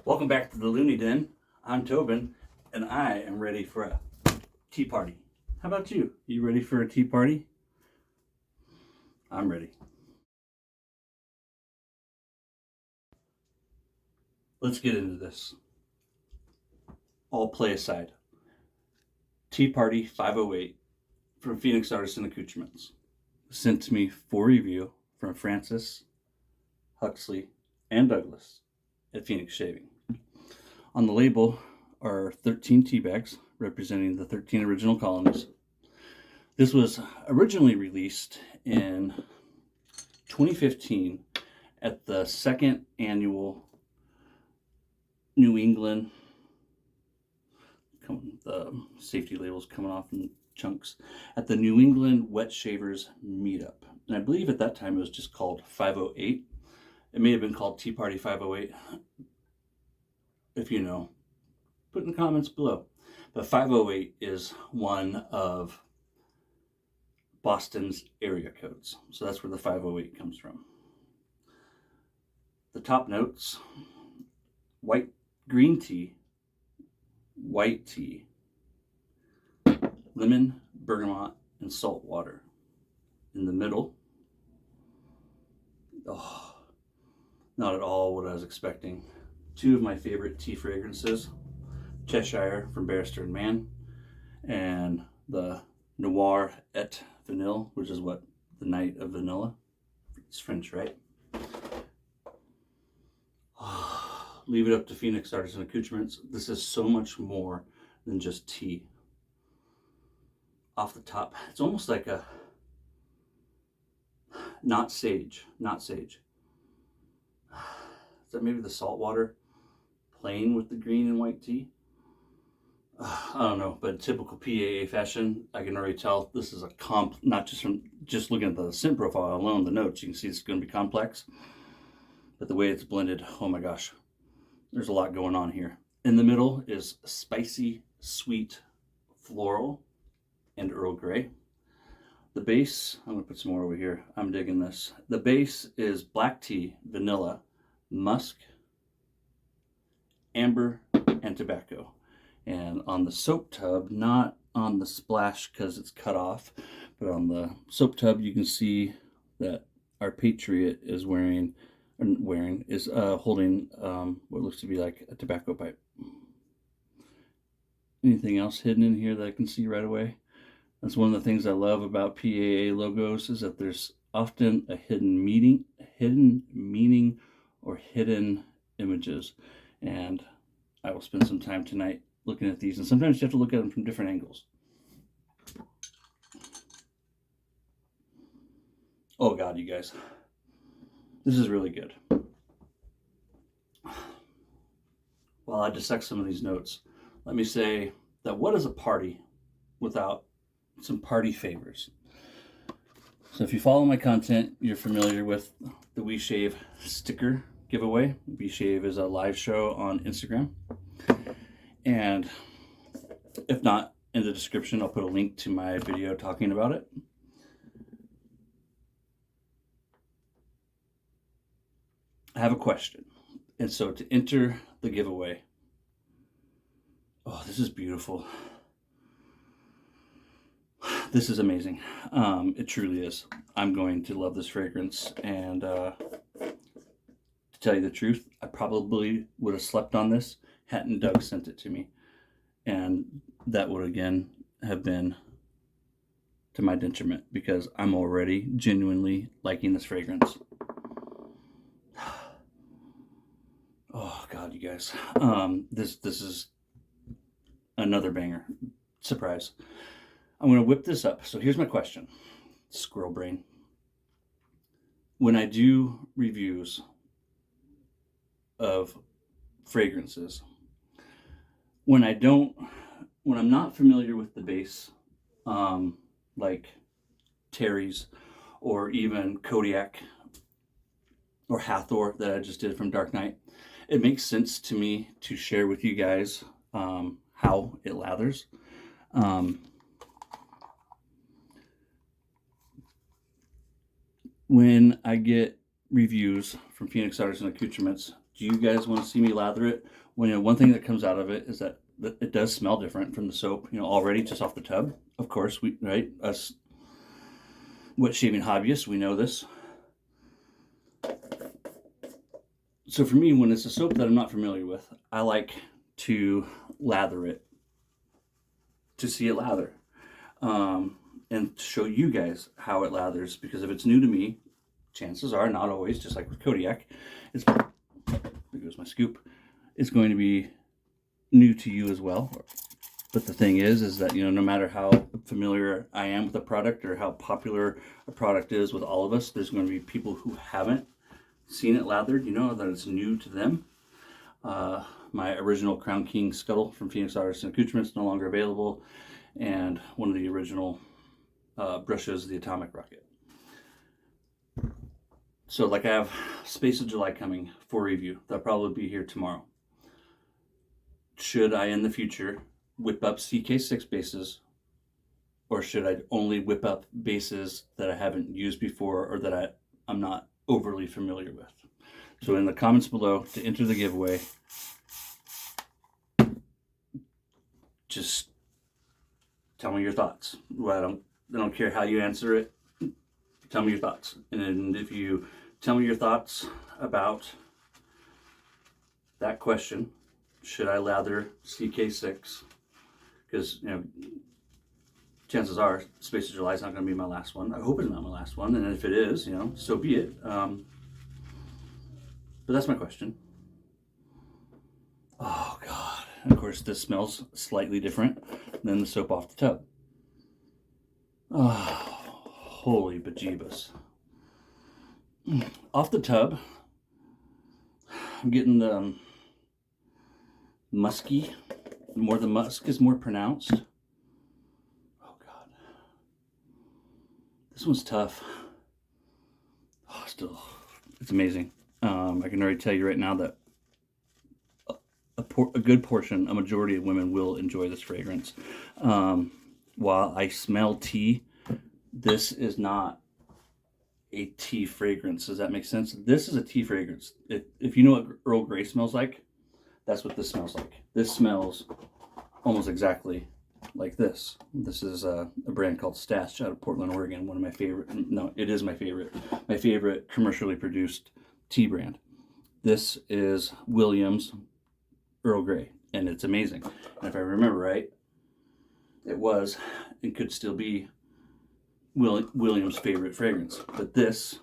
Welcome back to the Looney Den. I'm Tobin, and I am ready for a tea party. How about you? You ready for a tea party? I'm ready. Let's get into this. All play aside. Tea Party 508 from Phoenix Artisan Accoutrements. Sent to me for review from Francis, Huxley, and Douglas at Phoenix Shaving. On the label are 13 tea bags representing the 13 original colonies. This was originally released in 2015 at the second annual New England, the safety labels coming off in chunks, at the New England Wet Shavers Meetup. And I believe at that time it was just called 508. It may have been called Tea Party 508. If you know, put in the comments below. But 508 is one of Boston's area codes. So that's where the 508 comes from. The top notes: white green tea, white tea, lemon, bergamot, and salt water. In the middle, not at all what I was expecting. Two of my favorite tea fragrances, Cheshire from Barrister and Mann, and the Noir et Vanille, which is what? The Night of Vanilla. It's French, right? Leave it up to Phoenix Artisan Accoutrements. This is so much more than just tea. Off the top, it's almost like a not sage. Is that maybe the salt water playing with the green and white tea? I don't know, but typical PAA fashion, I can already tell this is a not just from just looking at the scent profile alone, the notes, you can see it's going to be complex. But the way it's blended, oh my gosh, there's a lot going on here. In the middle is spicy, sweet, floral, and Earl Grey. The base, I'm going to put some more over here. I'm digging this. The base is black tea, vanilla, musk, amber, and tobacco. And on the soap tub, not on the splash because it's cut off, but on the soap tub, you can see that our Patriot is holding what looks to be like a tobacco pipe. Anything else hidden in here that I can see right away? That's one of the things I love about PAA logos, is that there's often a hidden meaning or hidden images. And I will spend some time tonight looking at these, and sometimes you have to look at them from different angles. Oh God, you guys, this is really good. While I dissect some of these notes, let me say that what is a party without some party favors? So if you follow my content, you're familiar with the We Shave sticker giveaway. We Shave is a live show on Instagram. And if not, in the description, I'll put a link to my video talking about it. I have a question. And so to enter the giveaway, oh, this is beautiful. This is amazing. It truly is. I'm going to love this fragrance. And to tell you the truth, I probably would have slept on this hadn't Doug sent it to me. And that would again have been to my detriment, because I'm already genuinely liking this fragrance. Oh God, you guys. This is another banger. Surprise. I'm going to whip this up. So here's my question. Squirrel brain. When I do reviews of fragrances, when I'm not familiar with the base, like Terry's or even Kodiak or Hathor that I just did from Dark Knight, it makes sense to me to share with you guys how it lathers. When I get reviews from Phoenix Artisan Accoutrements, Do you guys want to see me lather it? Well, one thing that comes out of it is that it does smell different from the soap, already just off the tub. Of course, us wet shaving hobbyists, we know this. So for me, when it's a soap that I'm not familiar with, I like to lather it to see it lather, and to show you guys how it lathers, because if it's new to me, chances are, not always, just like with Kodiak, there goes my scoop, it's going to be new to you as well. But the thing is that, no matter how familiar I am with a product or how popular a product is with all of us, there's going to be people who haven't seen it lathered, that it's new to them. My original Crown King scuttle from Phoenix Artisan Accoutrements no longer available, and one of the original brushes, the Atomic Rocket. So like I have Space of July coming for review. That'll probably be here tomorrow. Should I in the future whip up CK6 bases, or should I only whip up bases that I haven't used before or that I'm not overly familiar with? So in the comments below, to enter the giveaway, just tell me your thoughts. Well, I don't care how you answer it. Tell me your thoughts. And if you tell me your thoughts about that question, should I lather CK6? Because, chances are Space of July is not going to be my last one. I hope it's not my last one. And if it is, so be it. But that's my question. Oh, God. And of course, this smells slightly different than the soap off the tub. Oh, holy bejeebus. Off the tub, I'm getting the musky. More the musk is more pronounced. Oh, God. This one's tough. Oh, still, it's amazing. I can already tell you right now that a good portion, a majority of women will enjoy this fragrance. While I smell tea, this is not a tea fragrance. Does that make sense? This is a tea fragrance. If you know what Earl Grey smells like, that's what this smells like. This smells almost exactly like this. This is a brand called Stash out of Portland, Oregon. One of my favorite, no, it is my favorite commercially produced tea brand. This is Williams Earl Grey, and it's amazing. And if I remember right, it was and could still be Williams' favorite fragrance. But this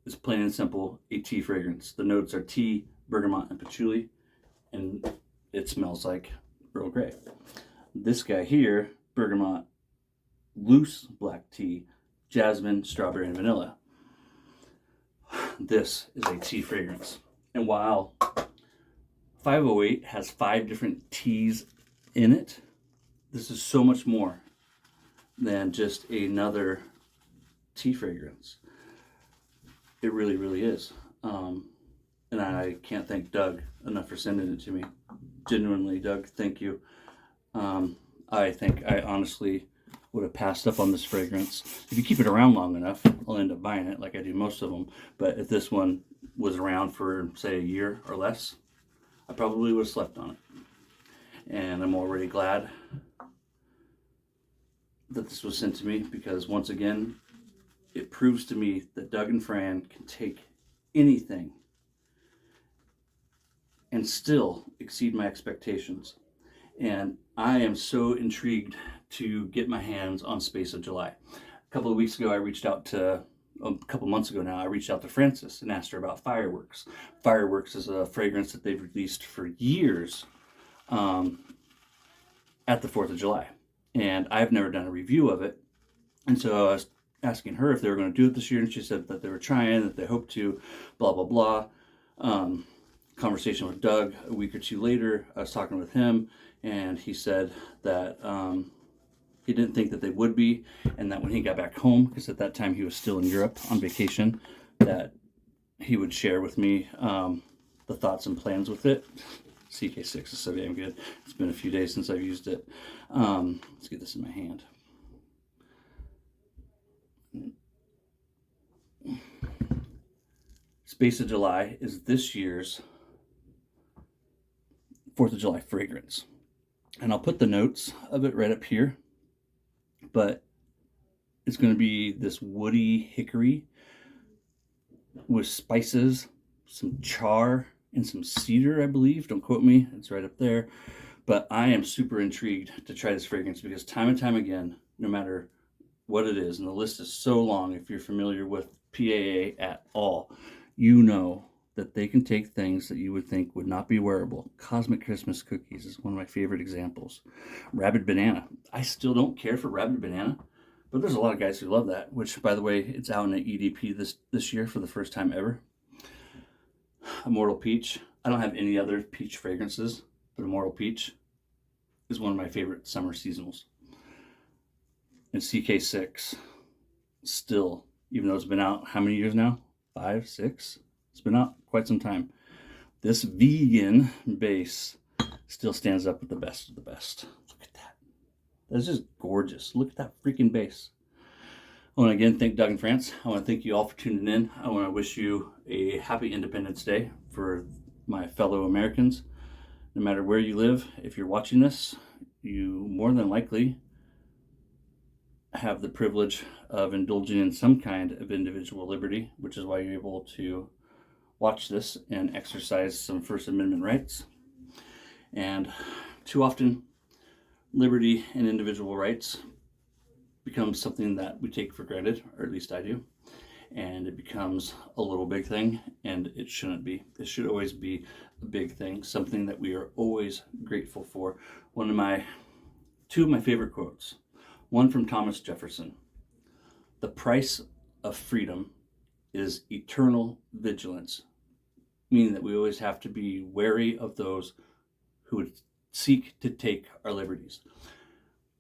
is plain and simple a tea fragrance. The notes are tea, bergamot, and patchouli, and it smells like Earl Grey. This guy here, bergamot, loose black tea, jasmine, strawberry, and vanilla. This is a tea fragrance. And while 508 has 5 different teas in it, this is so much more than just another tea fragrance. It really, really is. And I can't thank Doug enough for sending it to me. Genuinely, Doug, thank you. I think I honestly would have passed up on this fragrance. If you keep it around long enough, I'll end up buying it like I do most of them. But if this one was around for, say, a year or less, I probably would have slept on it. And I'm already glad that this was sent to me, because once again, it proves to me that Doug and Fran can take anything and still exceed my expectations. And I am so intrigued to get my hands on Space of July. A couple of weeks ago, a couple months ago now, I reached out to Frances and asked her about Fireworks. Fireworks is a fragrance that they've released for years at the 4th of July. And I've never done a review of it. And so I was asking her if they were going to do it this year, and she said that they were trying, that they hope to, blah, blah, blah. Conversation with Doug a week or two later, I was talking with him, and he said that he didn't think that they would be, and that when he got back home, because at that time he was still in Europe on vacation, that he would share with me the thoughts and plans with it. CK6 is so damn good. It's been a few days since I've used it. Let's get this in my hand. Space of July is this year's 4th of July fragrance. And I'll put the notes of it right up here, but it's going to be this woody hickory with spices, some char, and some cedar, I believe. Don't quote me, it's right up there. But I am super intrigued to try this fragrance because time and time again, no matter what it is, and the list is so long, if you're familiar with PAA at all, you know that they can take things that you would think would not be wearable. Cosmic Christmas cookies is one of my favorite examples. Rabid banana. I still don't care for rabid banana, but there's a lot of guys who love that, which, by the way, it's out in an EDP this year for the first time ever. Immortal peach. I don't have any other peach fragrances, but Immortal peach is one of my favorite summer seasonals. And CK6, still, even though it's been out how many years now? 5, 6? It's been out quite some time. This vegan base still stands up with the best of the best. Look at that. That's just gorgeous. Look at that freaking base. I want to again thank Doug and France. I want to thank you all for tuning in. I want to wish you a happy Independence Day for my fellow Americans. No matter where you live, if you're watching this, you more than likely have the privilege of indulging in some kind of individual liberty, which is why you're able to watch this and exercise some First Amendment rights. And too often, liberty and individual rights become something that we take for granted, or at least I do. And it becomes a little big thing, and it shouldn't be. It should always be a big thing, something that we are always grateful for. Two of my favorite quotes. One from Thomas Jefferson. The price of freedom is eternal vigilance, meaning that we always have to be wary of those who would seek to take our liberties.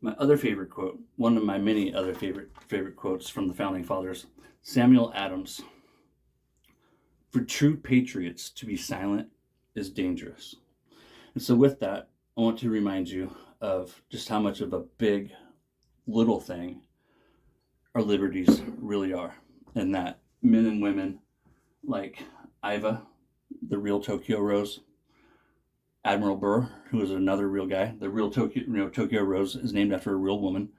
My other favorite quote, one of my many other favorite quotes from the Founding Fathers, Samuel Adams. For true patriots to be silent is dangerous. And so with that, I want to remind you of just how much of a big little thing our liberties really are, and that men and women like Iva, the real Tokyo Rose, Admiral Burr, who is another real guy. The real Tokyo Rose is named after a real woman.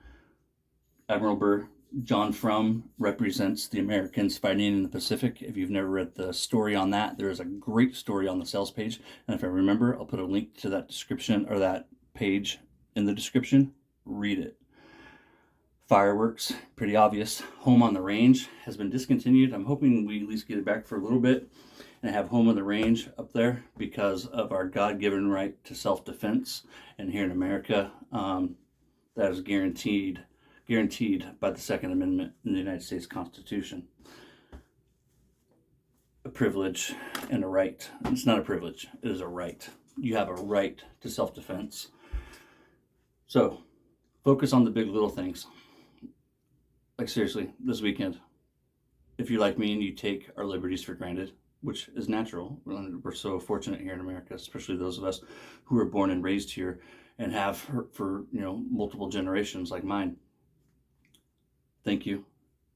Admiral Burr. John Frum represents the Americans fighting in the Pacific. If you've never read the story on that, there is a great story on the sales page. And if I remember, I'll put a link to that description or that page in the description. Read it. Fireworks, pretty obvious. Home on the Range has been discontinued. I'm hoping we at least get it back for a little bit and have Home on the Range up there because of our God-given right to self-defense. And here in America, that is guaranteed by the Second Amendment in the United States Constitution. A privilege and a right. It's not a privilege, it is a right. You have a right to self-defense. So, focus on the big little things. Like seriously, this weekend, if you're like me and you take our liberties for granted, which is natural, we're so fortunate here in America, especially those of us who were born and raised here and have for multiple generations like mine. Thank you.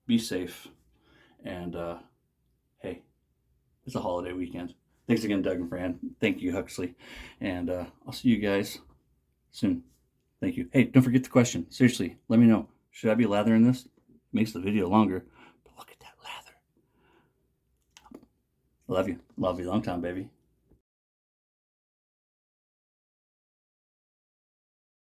Be safe. And hey, it's a holiday weekend. Thanks again, Doug and Fran. Thank you, Huxley. And I'll see you guys soon. Thank you. Hey, don't forget the question. Seriously, let me know. Should I be lathering this? It makes the video longer. But look at that lather. I love you. Love you long time, baby.